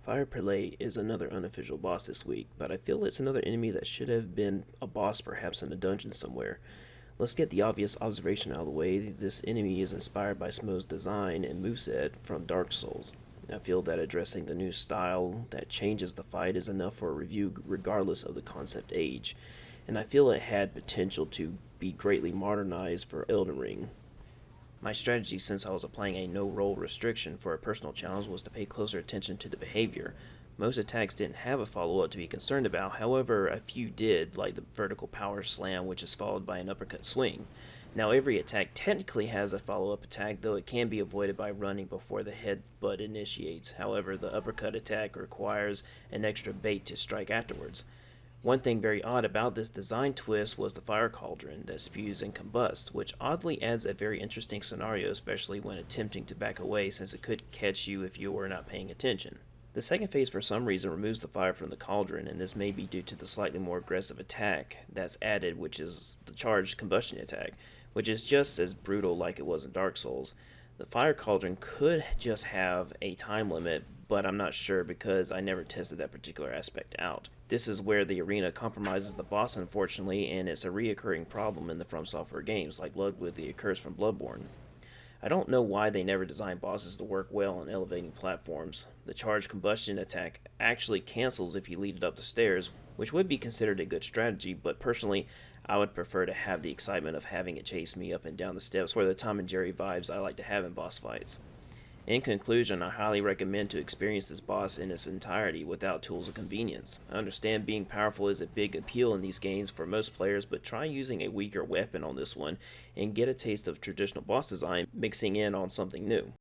Fire Prelate is another unofficial boss this week, but I feel it's another enemy that should have been a boss perhaps in a dungeon somewhere. Let's get the obvious observation out of the way. This enemy is inspired by Smough's design and moveset from Dark Souls. I feel that addressing the new style that changes the fight is enough for a review regardless of the concept age, and I feel it had potential to be greatly modernized for Elden Ring. My strategy, since I was applying a no roll restriction for a personal challenge, was to pay closer attention to the behavior. Most attacks didn't have a follow up to be concerned about, however, a few did, like the vertical power slam, which is followed by an uppercut swing. Now, every attack technically has a follow up attack, though it can be avoided by running before the headbutt initiates. However, the uppercut attack requires an extra bait to strike afterwards. One thing very odd about this design twist was the fire cauldron that spews and combusts, which oddly adds a very interesting scenario, especially when attempting to back away, since it could catch you if you were not paying attention. The second phase for some reason removes the fire from the cauldron, and this may be due to the slightly more aggressive attack that's added, which is the charged combustion attack, which is just as brutal like it was in Dark Souls. The fire cauldron could just have a time limit, but I'm not sure because I never tested that particular aspect out. This is where the arena compromises the boss, unfortunately, and it's a reoccurring problem in the From Software games, like Bloodwood that occurs from Bloodborne. I don't know why they never designed bosses to work well on elevating platforms. The charged combustion attack actually cancels if you lead it up the stairs, which would be considered a good strategy, but personally, I would prefer to have the excitement of having it chase me up and down the steps for the Tom and Jerry vibes I like to have in boss fights. In conclusion, I highly recommend to experience this boss in its entirety without tools of convenience. I understand being powerful is a big appeal in these games for most players, but try using a weaker weapon on this one and get a taste of traditional boss design, mixing in on something new.